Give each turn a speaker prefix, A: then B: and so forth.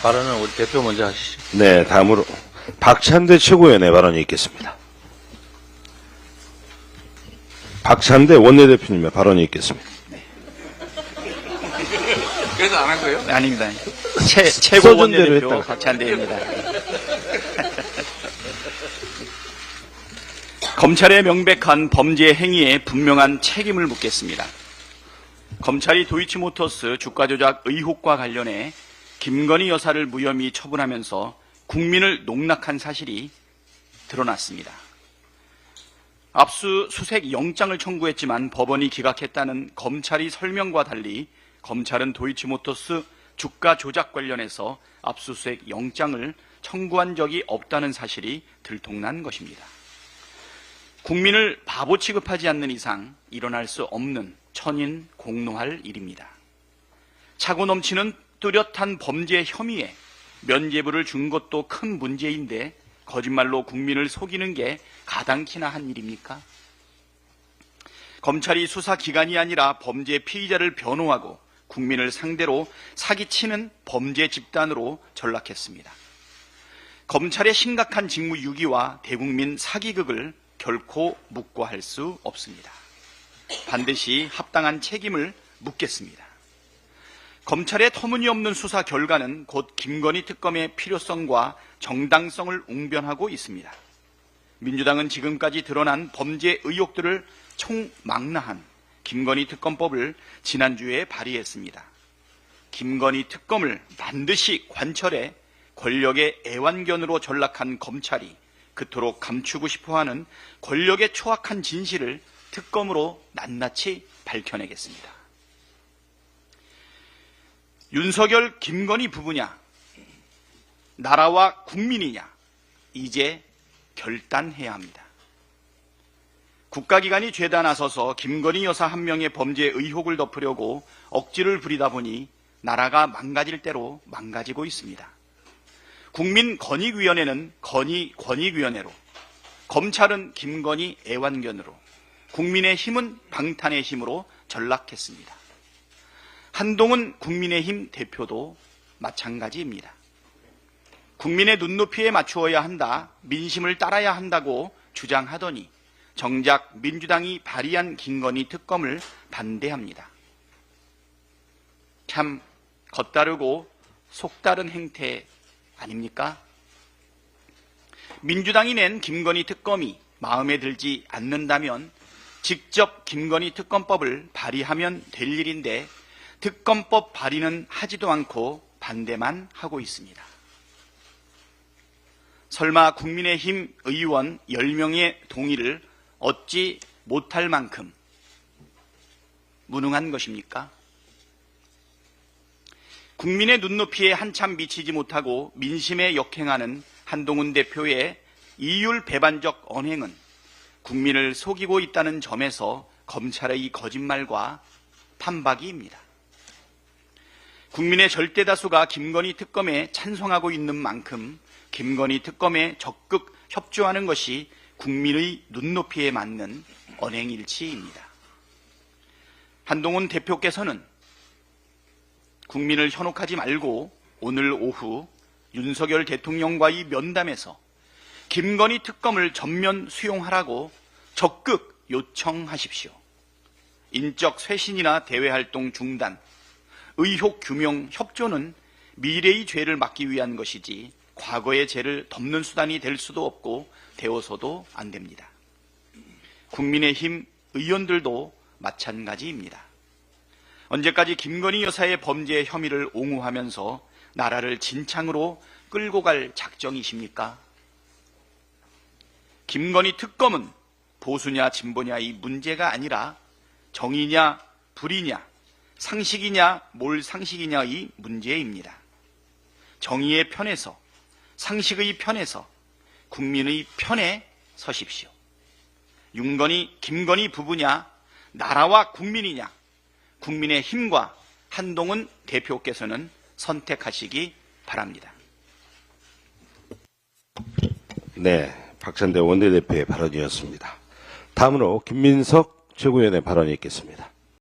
A: 발언은 우리 대표 먼저 하시죠.
B: 네, 다음으로 박찬대 최고위원의 발언이 있겠습니다. 박찬대 원내대표님의 발언이 있겠습니다.
A: 그래서 안 한 거예요?
C: 아닙니다. 최고
B: 써준 대로
C: 원내대표
B: 했다가.
C: 박찬대입니다. 검찰의 명백한 범죄 행위에 분명한 책임을 묻겠습니다. 검찰이 도이치모터스 주가 조작 의혹과 관련해 김건희 여사를 무혐의 처분하면서 국민을 농락한 사실이 드러났습니다. 압수수색 영장을 청구했지만 법원이 기각했다는 검찰이 설명과 달리 검찰은 도이치모터스 주가 조작 관련해서 압수수색 영장을 청구한 적이 없다는 사실이 들통난 것입니다. 국민을 바보 취급하지 않는 이상 일어날 수 없는 천인공노할 일입니다. 차고 넘치는 뚜렷한 범죄 혐의에 면죄부를 준 것도 큰 문제인데 거짓말로 국민을 속이는 게 가당키나 한 일입니까? 검찰이 수사기관이 아니라 범죄 피의자를 변호하고 국민을 상대로 사기치는 범죄 집단으로 전락했습니다. 검찰의 심각한 직무유기와 대국민 사기극을 결코 묵과할 수 없습니다. 반드시 합당한 책임을 묻겠습니다. 검찰의 터무니없는 수사 결과는 곧 김건희 특검의 필요성과 정당성을 웅변하고 있습니다. 민주당은 지금까지 드러난 범죄 의혹들을 총망라한 김건희 특검법을 지난주에 발의했습니다. 김건희 특검을 반드시 관철해 권력의 애완견으로 전락한 검찰이 그토록 감추고 싶어하는 권력의 초악한 진실을 특검으로 낱낱이 밝혀내겠습니다. 윤석열, 김건희 부부냐, 나라와 국민이냐, 이제 결단해야 합니다. 국가기관이 죄다 나서서 김건희 여사 한 명의 범죄 의혹을 덮으려고 억지를 부리다 보니 나라가 망가질 대로 망가지고 있습니다. 국민권익위원회는 권익위원회로, 검찰은 김건희 애완견으로, 국민의힘은 방탄의 힘으로 전락했습니다. 한동훈 국민의힘 대표도 마찬가지입니다. 국민의 눈높이에 맞추어야 한다, 민심을 따라야 한다고 주장하더니 정작 민주당이 발의한 김건희 특검을 반대합니다. 참 겉다르고 속다른 행태 아닙니까? 민주당이 낸 김건희 특검이 마음에 들지 않는다면 직접 김건희 특검법을 발의하면 될 일인데 특검법 발의는 하지도 않고 반대만 하고 있습니다. 설마 국민의힘 의원 10명의 동의를 얻지 못할 만큼 무능한 것입니까? 국민의 눈높이에 한참 미치지 못하고 민심에 역행하는 한동훈 대표의 이율 배반적 언행은 국민을 속이고 있다는 점에서 검찰의 거짓말과 판박이입니다. 국민의 절대 다수가 김건희 특검에 찬성하고 있는 만큼 김건희 특검에 적극 협조하는 것이 국민의 눈높이에 맞는 언행일치입니다. 한동훈 대표께서는 국민을 현혹하지 말고 오늘 오후 윤석열 대통령과의 면담에서 김건희 특검을 전면 수용하라고 적극 요청하십시오. 인적 쇄신이나 대외활동 중단, 의혹 규명 협조는 미래의 죄를 막기 위한 것이지 과거의 죄를 덮는 수단이 될 수도 없고 되어서도 안 됩니다. 국민의힘 의원들도 마찬가지입니다. 언제까지 김건희 여사의 범죄 혐의를 옹호하면서 나라를 진창으로 끌고 갈 작정이십니까? 김건희 특검은 보수냐 진보냐의 문제가 아니라 정의냐 불의냐 상식이냐 몰상식이냐의 문제입니다. 정의의 편에서 상식의 편에서 국민의 편에 서십시오. 윤건희, 김건희 부부냐 나라와 국민이냐 국민의 힘과 한동훈 대표께서는 선택하시기 바랍니다.
B: 네, 박찬대 원내대표의 발언이었습니다. 다음으로 김민석 최고위원의 발언이 있겠습니다.